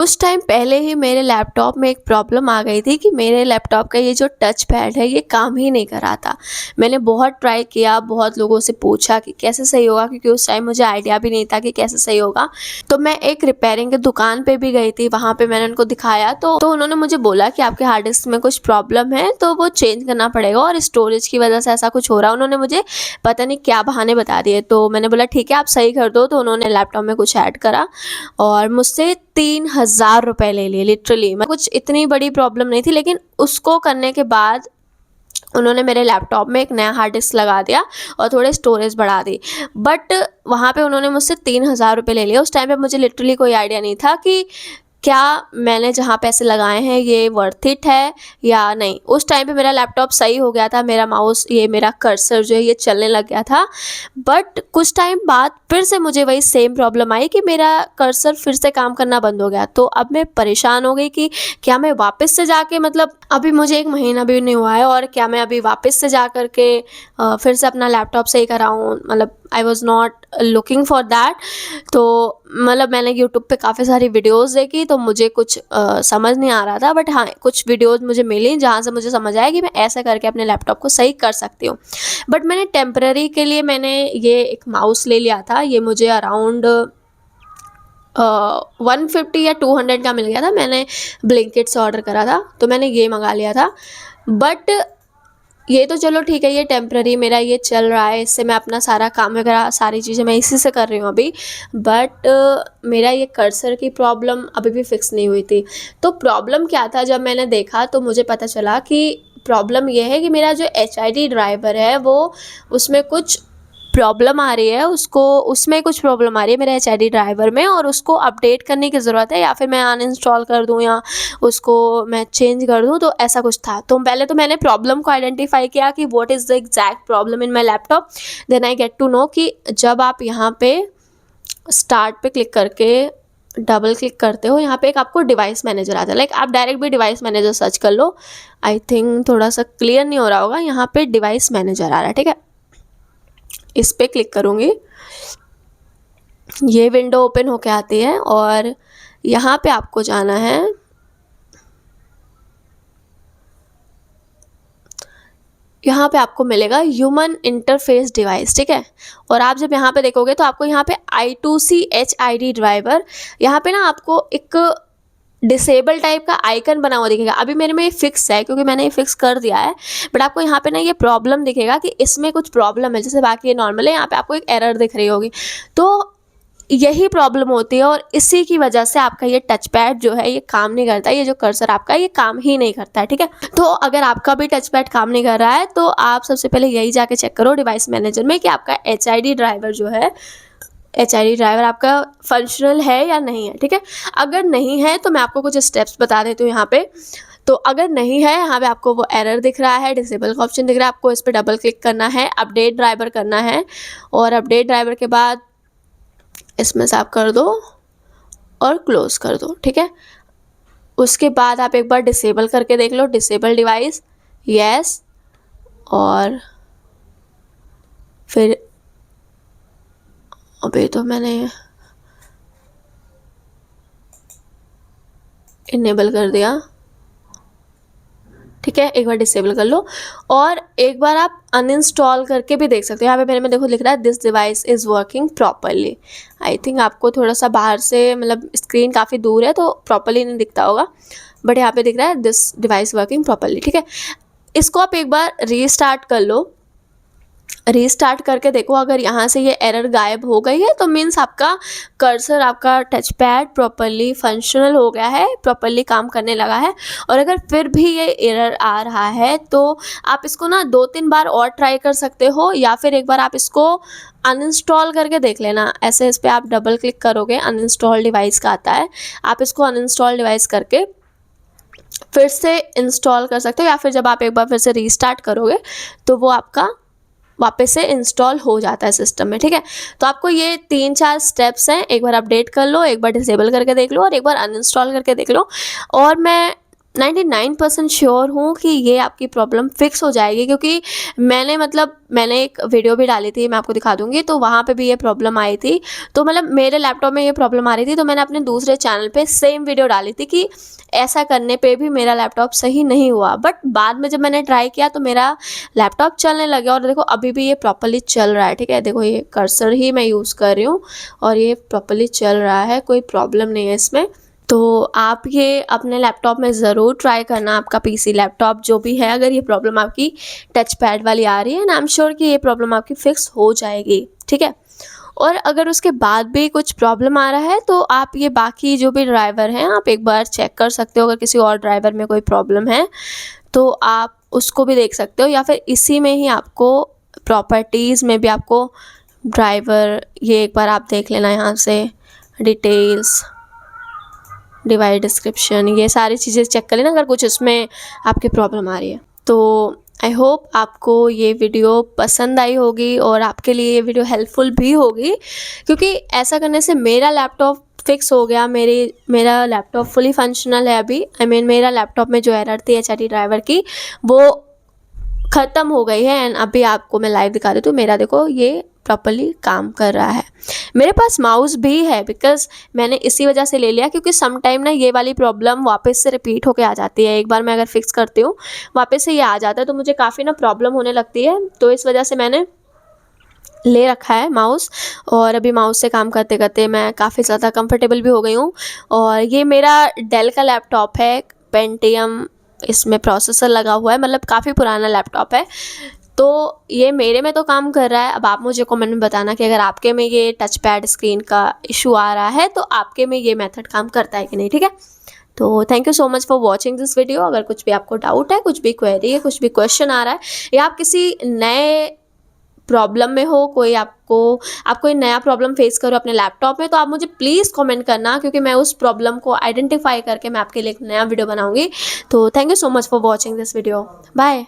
कुछ टाइम पहले ही मेरे लैपटॉप में एक प्रॉब्लम आ गई थी कि मेरे लैपटॉप का ये जो टच पैड है ये काम ही नहीं कर रहा था। मैंने बहुत ट्राई किया, बहुत लोगों से पूछा कि कैसे सही होगा, क्योंकि उस टाइम मुझे आइडिया भी नहीं था कि कैसे सही होगा। तो मैं एक रिपेयरिंग की दुकान पे भी गई थी, वहाँ पे मैंने उनको दिखाया तो उन्होंने मुझे बोला कि आपके हार्ड डिस्क में कुछ प्रॉब्लम है तो वो चेंज करना पड़ेगा और स्टोरेज की वजह से ऐसा कुछ हो रहा है। उन्होंने मुझे पता नहीं क्या बहाने बता दिए, तो मैंने बोला ठीक है आप सही कर दो। तो उन्होंने लैपटॉप में कुछ ऐड करा और मुझसे 3000 रुपये ले लिए लिटरली। मैं कुछ इतनी बड़ी प्रॉब्लम नहीं थी, लेकिन उसको करने के बाद उन्होंने मेरे लैपटॉप में एक नया हार्ड डिस्क लगा दिया और थोड़े स्टोरेज बढ़ा दी। बट वहाँ पे उन्होंने मुझसे 3000 रुपये ले लिए। उस टाइम पे मुझे लिटरली कोई आइडिया नहीं था कि क्या मैंने जहाँ पैसे लगाए हैं ये वर्थ इट है या नहीं। उस टाइम पे मेरा लैपटॉप सही हो गया था, मेरा माउस, ये मेरा कर्सर जो है ये चलने लग गया था। बट कुछ टाइम बाद फिर से मुझे वही सेम प्रॉब्लम आई कि मेरा कर्सर फिर से काम करना बंद हो गया। तो अब मैं परेशान हो गई कि क्या मैं वापस से जाके, मतलब अभी मुझे 1 महीना भी नहीं हुआ है और क्या मैं अभी वापस से जा कर के फिर से अपना लैपटॉप सही कराऊँ। मतलब I was not looking for that. तो मतलब मैंने यूट्यूब पे काफ़ी सारी वीडियोस देखी तो मुझे कुछ समझ नहीं आ रहा था। बट हाँ, कुछ वीडियोस मुझे मिली जहाँ से मुझे समझ आया कि मैं ऐसा करके अपने लैपटॉप को सही कर सकती हूँ। बट मैंने टेम्पररी के लिए मैंने ये एक माउस ले लिया था। ये मुझे अराउंड 150 या 200 का मिल गया था। मैंने ब्लिंकिट से ऑर्डर करा था तो मैंने ये मंगा लिया था। बट ये तो चलो ठीक है, ये टेम्पररी मेरा ये चल रहा है, इससे मैं अपना सारा काम वगैरह सारी चीज़ें मैं इसी से कर रही हूँ अभी। बट मेरा ये कर्सर की प्रॉब्लम अभी भी फिक्स नहीं हुई थी। तो प्रॉब्लम क्या था, जब मैंने देखा तो मुझे पता चला कि प्रॉब्लम ये है कि मेरा जो HID ड्राइवर है वो, उसमें कुछ प्रॉब्लम आ रही है, उसको उसमें कुछ प्रॉब्लम आ रही है मेरे HID ड्राइवर में, और उसको अपडेट करने की ज़रूरत है, या फिर मैं अनइंस्टॉल कर दूँ या उसको मैं चेंज कर दूँ। तो ऐसा कुछ था। तो पहले तो मैंने प्रॉब्लम को आइडेंटिफाई किया कि what is the exact problem in my laptop. Then I get to know कि जब आप यहाँ पे स्टार्ट पे क्लिक करके डबल क्लिक करते हो, यहाँ पे एक आपको डिवाइस मैनेजर आता है। लाइक आप डायरेक्ट भी डिवाइस मैनेजर सर्च कर लो। आई थिंक थोड़ा सा क्लियर नहीं हो रहा होगा, यहाँ पे डिवाइस मैनेजर आ रहा है, ठीक है। इस पे क्लिक करूँगी, ये विंडो ओपन होके आती है और यहाँ पे आपको जाना है, यहाँ पे आपको मिलेगा ह्यूमन इंटरफेस डिवाइस, ठीक है। और आप जब यहाँ पे देखोगे तो आपको यहाँ पे I2C HID ड्राइवर, यहाँ पे ना आपको एक डिसेबल टाइप का आइकन बना हुआ दिखेगा। अभी मेरे में ये फिक्स है क्योंकि मैंने ये फिक्स कर दिया है। बट आपको यहाँ पे ना ये प्रॉब्लम दिखेगा कि इसमें कुछ प्रॉब्लम है, जैसे बाकी ये नॉर्मल है, यहाँ पे आपको एक एरर दिख रही होगी। तो यही प्रॉब्लम होती है और इसी की वजह से आपका ये टच पैड जो है ये काम नहीं करता। ये जो कर्सर आपका ये काम ही नहीं करता है, ठीक है। तो अगर आपका भी टच पैड काम नहीं कर रहा है तो आप सबसे पहले यही जाके चेक करो डिवाइस मैनेजर में कि आपका HID ड्राइवर जो है, HID ड्राइवर आपका फंक्शनल है या नहीं है, ठीक है। अगर नहीं है तो मैं आपको कुछ स्टेप्स बता देती हूँ यहाँ पे। तो अगर नहीं है, यहाँ पे आपको वो एरर दिख रहा है, डिसेबल का ऑप्शन दिख रहा है, आपको इस पर डबल क्लिक करना है, अपडेट ड्राइवर करना है, और अपडेट ड्राइवर के बाद इसमें से आप कर दो और क्लोज कर दो, ठीक है। उसके बाद आप एक बार डिसेबल करके देख लो, डिसेबल डिवाइस, यस, और फिर अभी तो मैंने इनेबल कर दिया, ठीक है। एक बार डिसेबल कर लो और एक बार आप अनइंस्टॉल करके भी देख सकते हो। यहाँ पे मेरे में देखो लिख रहा है this device is working properly. I think आपको थोड़ा सा बाहर से, मतलब स्क्रीन काफ़ी दूर है तो प्रॉपरली नहीं दिखता होगा, बट यहाँ पे दिख रहा है दिस डिवाइस वर्किंग प्रॉपरली, ठीक है। इसको आप एक बार रीस्टार्ट कर लो। रीस्टार्ट करके देखो, अगर यहाँ से ये एरर गायब हो गई है तो मीन्स आपका कर्सर, आपका टच पैड प्रॉपरली फंक्शनल हो गया है, प्रॉपरली काम करने लगा है। और अगर फिर भी ये एरर आ रहा है तो आप इसको ना 2-3 बार और ट्राई कर सकते हो, या फिर एक बार आप इसको अनइंस्टॉल करके देख लेना। ऐसे इस पर आप डबल क्लिक करोगे, अनइंस्टॉल डिवाइस का आता है, आप इसको अनइंस्टॉल डिवाइस करके फिर से इंस्टॉल कर सकते हो, या फिर जब आप एक बार फिर से रीस्टार्ट करोगे तो वो आपका वापस से इंस्टॉल हो जाता है सिस्टम में, ठीक है। तो आपको ये 3-4 स्टेप्स हैं, एक बार अपडेट कर लो, एक बार डिसेबल करके देख लो और एक बार अनइंस्टॉल करके देख लो। और मैं 99% श्योर हूँ कि ये आपकी प्रॉब्लम फिक्स हो जाएगी, क्योंकि मैंने एक वीडियो भी डाली थी, मैं आपको दिखा दूँगी, तो वहाँ पे भी ये प्रॉब्लम आई थी। तो मेरे लैपटॉप में ये प्रॉब्लम आ रही थी, तो मैंने अपने दूसरे चैनल पे सेम वीडियो डाली थी कि ऐसा करने पे भी मेरा लैपटॉप सही नहीं हुआ। बट बाद में जब मैंने ट्राई किया तो मेरा लैपटॉप चलने लग गया, और देखो अभी भी ये प्रॉपर्ली चल रहा है, ठीक है। देखो ये कर्सर ही मैं यूज़ कर रही हूँ और ये प्रॉपर्ली चल रहा है, कोई प्रॉब्लम नहीं है इसमें। तो आप ये अपने लैपटॉप में ज़रूर ट्राई करना, आपका पीसी लैपटॉप जो भी है, अगर ये प्रॉब्लम आपकी टच पैड वाली आ रही है ना, आई एम श्योर कि ये प्रॉब्लम आपकी फिक्स हो जाएगी, ठीक है। और अगर उसके बाद भी कुछ प्रॉब्लम आ रहा है तो आप ये बाकी जो भी ड्राइवर हैं आप एक बार चेक कर सकते हो। अगर किसी और ड्राइवर में कोई प्रॉब्लम है तो आप उसको भी देख सकते हो, या फिर इसी में ही आपको प्रॉपर्टीज़ में भी आपको ड्राइवर, ये एक बार आप देख लेना, यहाँ से डिटेल्स, डिवाइस डिस्क्रिप्शन, ये सारी चीज़ें चेक कर लेना अगर कुछ इसमें आपकी प्रॉब्लम आ रही है। तो आई होप आपको ये वीडियो पसंद आई होगी और आपके लिए ये वीडियो हेल्पफुल भी होगी, क्योंकि ऐसा करने से मेरा लैपटॉप फिक्स हो गया। मेरा लैपटॉप फुली फंक्शनल है अभी। मेरा लैपटॉप में जो एरर थी एचआरटी ड्राइवर की, वो ख़त्म हो गई है। एंड अभी आपको मैं लाइव दिखा देती हूँ, मेरा देखो ये प्रॉपर्ली काम कर रहा है। मेरे पास माउस भी है, बिकॉज़ मैंने इसी वजह से ले लिया, क्योंकि सम टाइम ना ये वाली प्रॉब्लम वापस से रिपीट होके आ जाती है। एक बार मैं अगर फिक्स करती हूँ वापस से ये आ जाता है, तो मुझे काफ़ी ना प्रॉब्लम होने लगती है, तो इस वजह से मैंने ले रखा है माउस। और अभी माउस से काम करते करते मैं काफ़ी ज़्यादा कंफर्टेबल भी हो गई हूँ। और ये मेरा डेल का लैपटॉप है, पेंटियम इसमें प्रोसेसर लगा हुआ है, काफ़ी पुराना लैपटॉप है। तो ये मेरे में तो काम कर रहा है। अब आप मुझे कमेंट में बताना कि अगर आपके में ये टच पैड स्क्रीन का इशू आ रहा है तो आपके में ये मेथड काम करता है कि नहीं, ठीक है। तो thank you so much for watching this video. अगर कुछ भी आपको डाउट है, कुछ भी क्वेरी है, कुछ भी क्वेश्चन आ रहा है, या आप किसी नए प्रॉब्लम में हो, आप कोई नया प्रॉब्लम फेस करो अपने लैपटॉप में, तो आप मुझे प्लीज़ कमेंट करना, क्योंकि मैं उस प्रॉब्लम को आइडेंटिफाई करके मैं आपके लिए एक नया वीडियो बनाऊंगी। तो thank you so much for watching this video. Bye.